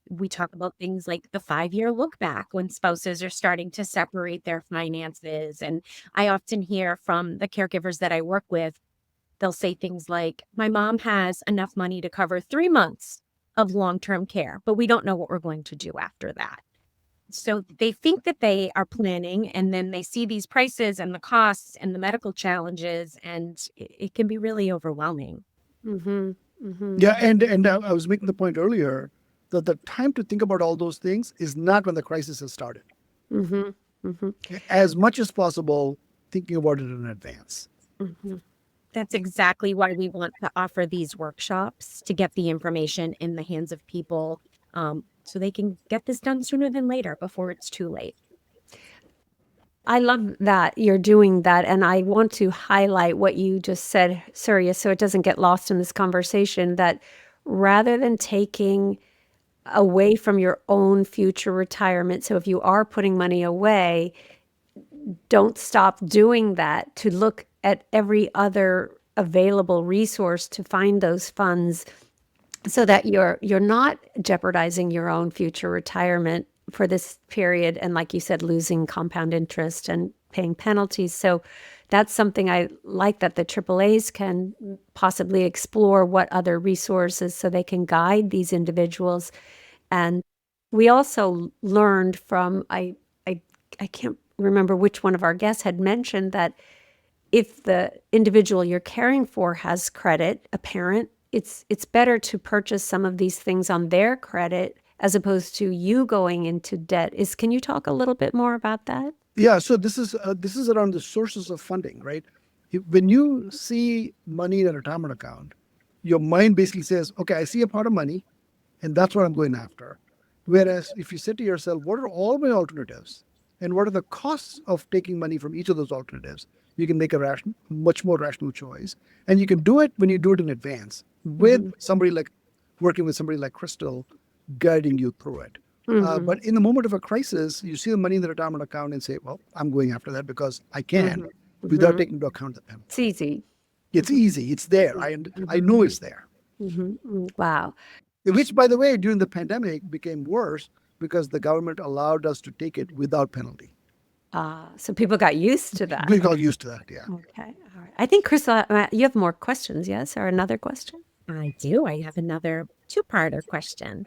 We talk about things like the 5-year look back when spouses are starting to separate their finances. And I often hear from the caregivers that I work with, they'll say things like, my mom has enough money to cover 3 months of long-term care, but we don't know what we're going to do after that. So they think that they are planning, and then they see these prices and the costs and the medical challenges, and it can be really overwhelming. Yeah, and I was making the point earlier that the time to think about all those things is not when the crisis has started. As much as possible, thinking about it in advance. That's exactly why we want to offer these workshops, to get the information in the hands of people so they can get this done sooner than later, before it's too late. I love that you're doing that. And I want to highlight what you just said, Surya, so it doesn't get lost in this conversation, that rather than taking away from your own future retirement, so if you are putting money away, don't stop doing that, to look at every other available resource to find those funds so that you're not jeopardizing your own future retirement for this period. And like you said, losing compound interest and paying penalties. So that's something I like, that the AAAs can possibly explore what other resources so they can guide these individuals. And we also learned from, I can't remember which one of our guests had mentioned that if the individual you're caring for has credit, a parent, it's better to purchase some of these things on their credit as opposed to you going into debt. Can you talk a little bit more about that? Yeah, so this is around the sources of funding, right? When you see money in a retirement account, your mind basically says, okay, I see a pot of money, and that's what I'm going after. Whereas if you say to yourself, what are all my alternatives? And what are the costs of taking money from each of those alternatives? You can make a much more rational choice. And you can do it when you do it in advance with working with somebody like Crystal, guiding you through it. But in the moment of a crisis, you see the money in the retirement account and say, well, I'm going after that because I can, without taking into account the penalty. It's easy. It's easy. It's there. I know it's there. Wow. Which, by the way, during the pandemic became worse because the government allowed us to take it without penalty. So people got used to that. We got used to that, yeah. Okay. All right. I think, Crystal, you have more questions, yes? Or another question? I do. I have another two-parter question.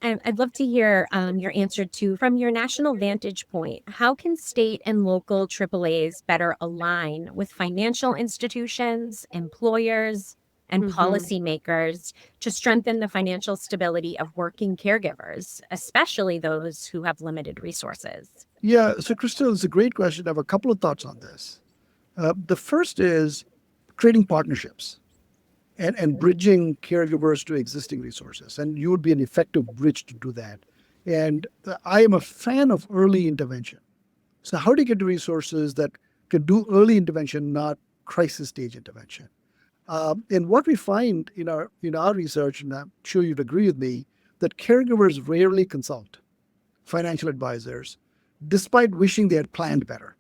I'd love to hear your answer to, from your national vantage point, how can state and local AAAs better align with financial institutions, employers, and policymakers to strengthen the financial stability of working caregivers, especially those who have limited resources? Yeah, so Crystal, it's a great question. I have a couple of thoughts on this. The first is creating partnerships and bridging caregivers to existing resources. And you would be an effective bridge to do that. And I am a fan of early intervention. So how do you get to resources that can do early intervention, not crisis stage intervention? And what we find in our research, and I'm sure you'd agree with me, that caregivers rarely consult financial advisors, despite wishing they had planned better.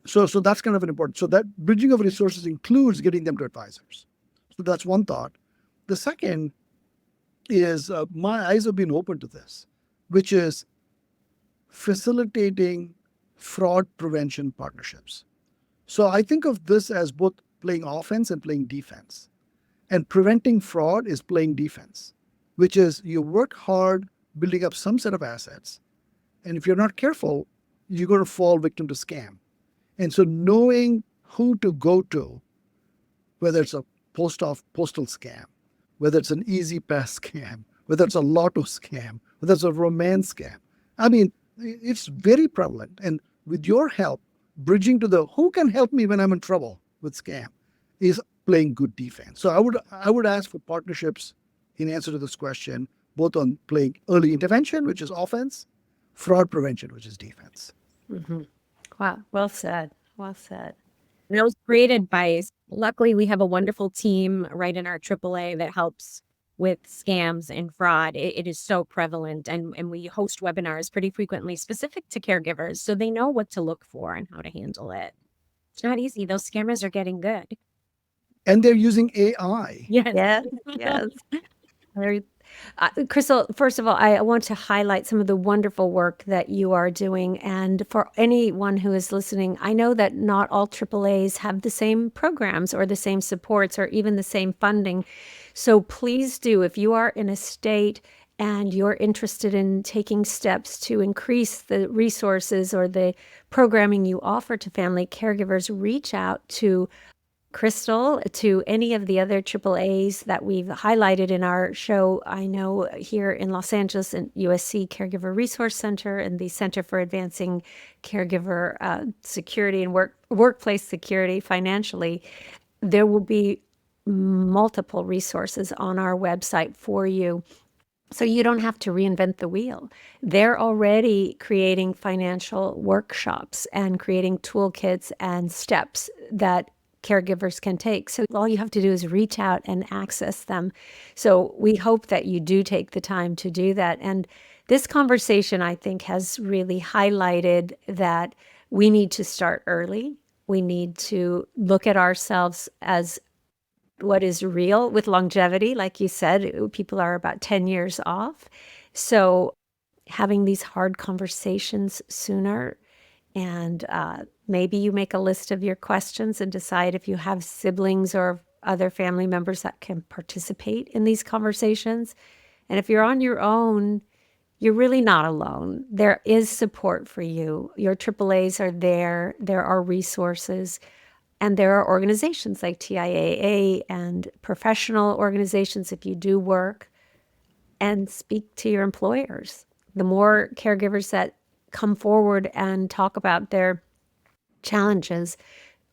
So that's kind of an important. So that bridging of resources includes getting them to advisors. So that's one thought. The second is my eyes have been open to this, which is facilitating fraud prevention partnerships. So I think of this as both playing offense and playing defense. And preventing fraud is playing defense, which is you work hard building up some set of assets. And if you're not careful, you're going to fall victim to scam. And so knowing who to go to, whether it's a postal scam, whether it's an easy pass scam, whether it's a lotto scam, whether it's a romance scam. I mean, it's very prevalent. And with your help, bridging to the who can help me when I'm in trouble with scam is playing good defense. So I would ask for partnerships in answer to this question, both on playing early intervention, which is offense, fraud prevention, which is defense. Wow. Well said. Well said. And it was created by, luckily, we have a wonderful team right in our AAA that helps with scams and fraud. It is so prevalent. And we host webinars pretty frequently specific to caregivers so they know what to look for and how to handle it. It's not easy. Those scammers are getting good. And they're using AI. Yes. Yes. Very Crystal, first of all, I want to highlight some of the wonderful work that you are doing. And for anyone who is listening, I know that not all AAAs have the same programs or the same supports or even the same funding. So please do, if you are in a state and you're interested in taking steps to increase the resources or the programming you offer to family caregivers, reach out to Crystal, to any of the other AAAs that we've highlighted in our show. I know here in Los Angeles and USC Caregiver Resource Center and the Center for Advancing Caregiver Security and Workplace Security financially, there will be multiple resources on our website for you. So you don't have to reinvent the wheel. They're already creating financial workshops and creating toolkits and steps that caregivers can take. So all you have to do is reach out and access them. So we hope that you do take the time to do that. And this conversation, I think, has really highlighted that we need to start early. We need to look at ourselves as what is real with longevity. Like you said, people are about 10 years off. So having these hard conversations sooner And maybe you make a list of your questions and decide if you have siblings or other family members that can participate in these conversations. And if you're on your own, you're really not alone. There is support for you. Your AAAs are there. There are resources. And there are organizations like TIAA and professional organizations if you do work, and speak to your employers. The more caregivers that come forward and talk about their challenges,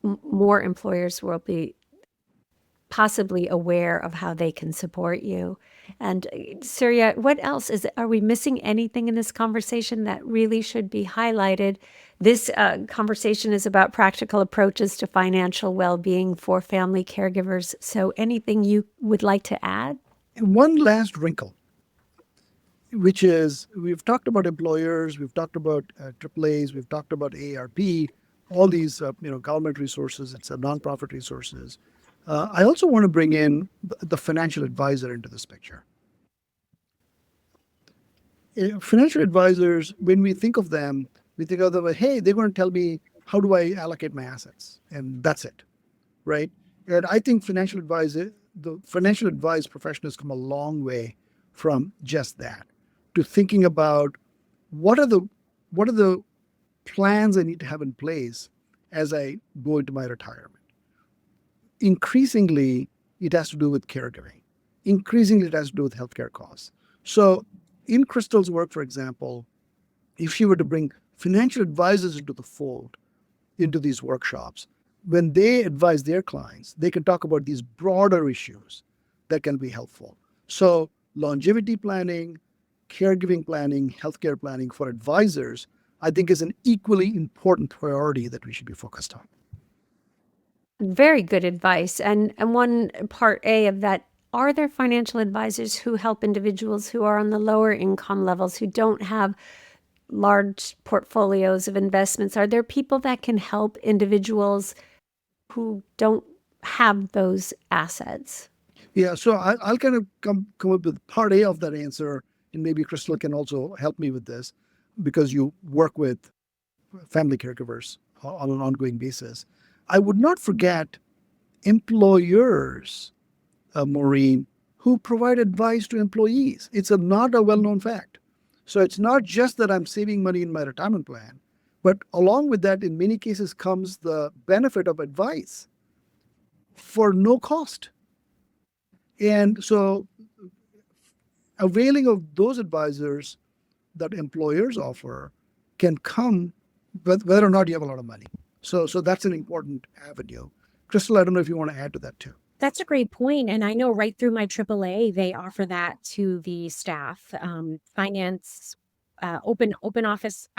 more employers will be possibly aware of how they can support you. And Surya, what else are we missing anything in this conversation that really should be highlighted? This conversation is about practical approaches to financial well-being for family caregivers. So anything you would like to add? And one last wrinkle, which is we've talked about employers, we've talked about AAAs, we've talked about AARP, all these government resources, it's nonprofit resources. I also want to bring in the financial advisor into this picture. Financial advisors, when we think of them, we think of them as, hey, they're going to tell me how do I allocate my assets, and that's it, right? And I think the financial advice profession has come a long way from just that to thinking about what are the plans I need to have in place as I go into my retirement. Increasingly, it has to do with caregiving. Increasingly, it has to do with healthcare costs. So in Crystal's work, for example, if she were to bring financial advisors into the fold, into these workshops, when they advise their clients, they can talk about these broader issues that can be helpful. So longevity planning, caregiving planning, healthcare planning for advisors, I think is an equally important priority that we should be focused on. Very good advice. And one part A of that, are there financial advisors who help individuals who are on the lower income levels, who don't have large portfolios of investments? Are there people that can help individuals who don't have those assets? Yeah, so I'll kind of come up with part A of that answer, and maybe Crystal can also help me with this because you work with family caregivers on an ongoing basis. I would not forget employers, Maureen, who provide advice to employees. It's not a well-known fact. So it's not just that I'm saving money in my retirement plan, but along with that, in many cases, comes the benefit of advice for no cost. And so availing of those advisors that employers offer can come whether or not you have a lot of money. So that's an important avenue. Crystal, I don't know if you want to add to that too. That's a great point. And I know right through my AAA, they offer that to the staff, finance, open office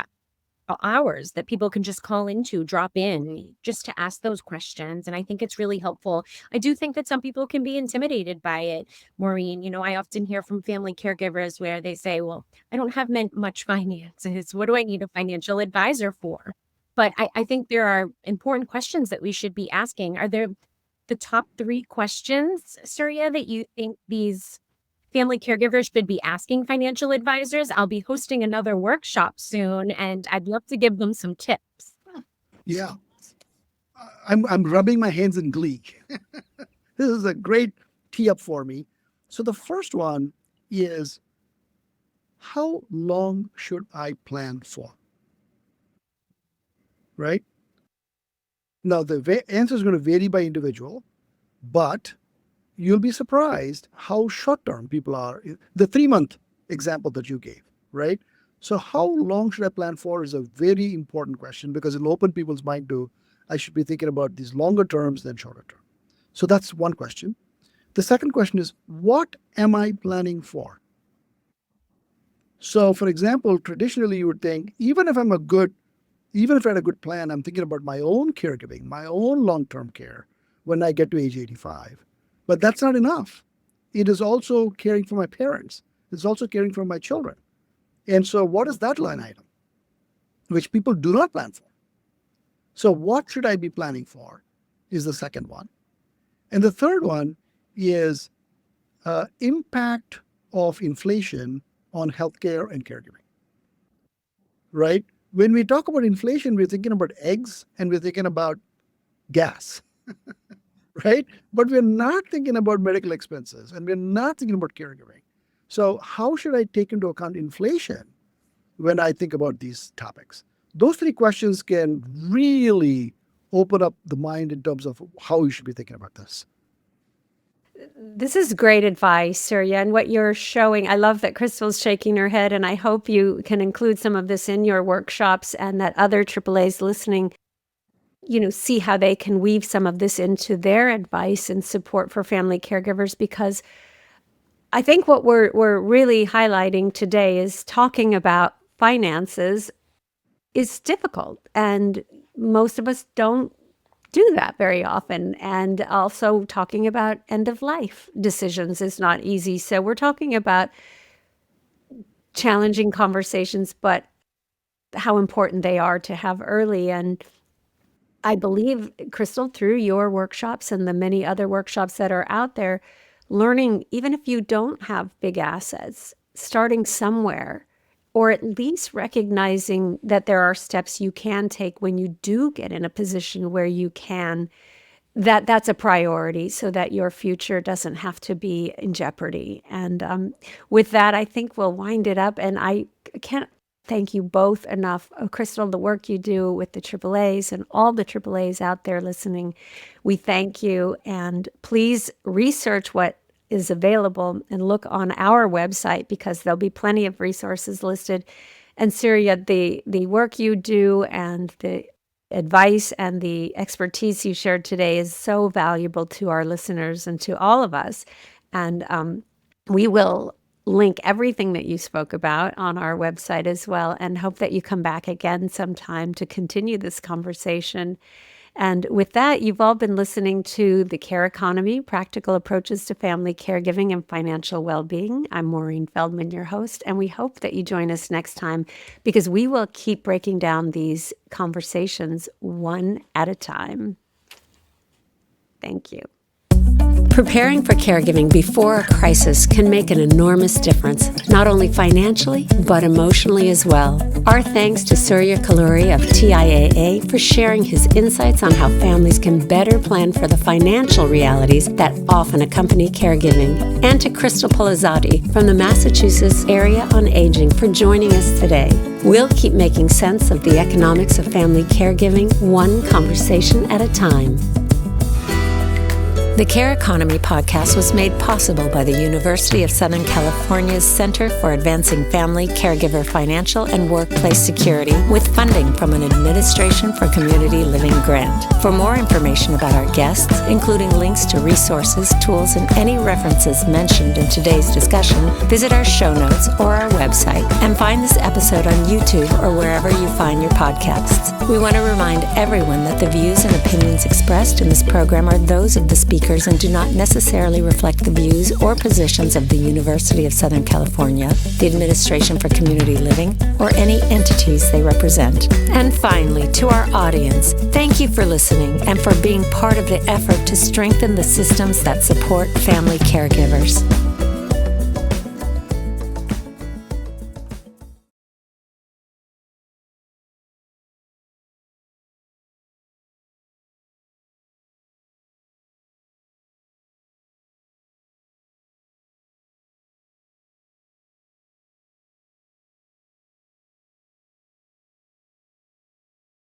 hours that people can just call into, drop in just to ask those questions. And I think it's really helpful. I do think that some people can be intimidated by it, Maureen. I often hear from family caregivers where they say, well, I don't have much finances. What do I need a financial advisor for? But I think there are important questions that we should be asking. Are there the top 3 questions, Surya, that you think these family caregivers should be asking financial advisors? I'll be hosting another workshop soon, and I'd love to give them some tips. Yeah, I'm rubbing my hands in glee. This is a great tee up for me. So the first one is, how long should I plan for? Right? Now, the answer is going to vary by individual, but you'll be surprised how short-term people are. The 3-month example that you gave, right? So how long should I plan for is a very important question because it'll open people's mind to, I should be thinking about these longer terms than shorter term. So that's one question. The second question is, what am I planning for? So for example, traditionally you would think, even if I had a good plan, I'm thinking about my own caregiving, my own long-term care when I get to age 85. But that's not enough. It is also caring for my parents. It's also caring for my children. And so what is that line item? Which people do not plan for. So what should I be planning for is the second one. And the third one is impact of inflation on healthcare and caregiving, right? When we talk about inflation, we're thinking about eggs and we're thinking about gas, right? But we're not thinking about medical expenses and we're not thinking about caregiving. So how should I take into account inflation when I think about these topics? Those three questions can really open up the mind in terms of how you should be thinking about this. This is great advice, Surya. And what you're showing, I love that Crystal's shaking her head, and I hope you can include some of this in your workshops and that other AAAs listening, see how they can weave some of this into their advice and support for family caregivers, because I think what we're really highlighting today is talking about finances is difficult, and most of us don't do that very often. And also talking about end of life decisions is not easy. So we're talking about challenging conversations, but how important they are to have early. And I believe, Crystal, through your workshops and the many other workshops that are out there, learning, even if you don't have big assets, starting somewhere, or at least recognizing that there are steps you can take when you do get in a position where you can, that's a priority so that your future doesn't have to be in jeopardy. And with that, I think we'll wind it up. And I can't thank you both enough. Crystal, the work you do with the AAAs and all the AAAs out there listening, we thank you. And please research what is available and look on our website, because there'll be plenty of resources listed. And Surya, the work you do and the advice and the expertise you shared today is so valuable to our listeners and to all of us. And we will link everything that you spoke about on our website as well, and hope that you come back again sometime to continue this conversation. And with that, you've all been listening to The Care Economy, Practical Approaches to Family Caregiving and Financial Wellbeing. I'm Maureen Feldman, your host, and we hope that you join us next time, because we will keep breaking down these conversations one at a time. Thank you. Preparing for caregiving before a crisis can make an enormous difference, not only financially, but emotionally as well. Our thanks to Surya Kolluri of TIAA for sharing his insights on how families can better plan for the financial realities that often accompany caregiving, and to Crystal Polizzotti from the Massachusetts Area on Aging for joining us today. We'll keep making sense of the economics of family caregiving, one conversation at a time. The Care Economy podcast was made possible by the University of Southern California's Center for Advancing Family, Caregiver, Financial, and Workplace Security, with funding from an Administration for Community Living grant. For more information about our guests, including links to resources, tools, and any references mentioned in today's discussion, visit our show notes or our website, and find this episode on YouTube or wherever you find your podcasts. We want to remind everyone that the views and opinions expressed in this program are those of the speaker and do not necessarily reflect the views or positions of the University of Southern California, the Administration for Community Living, or any entities they represent. And finally, to our audience, thank you for listening and for being part of the effort to strengthen the systems that support family caregivers.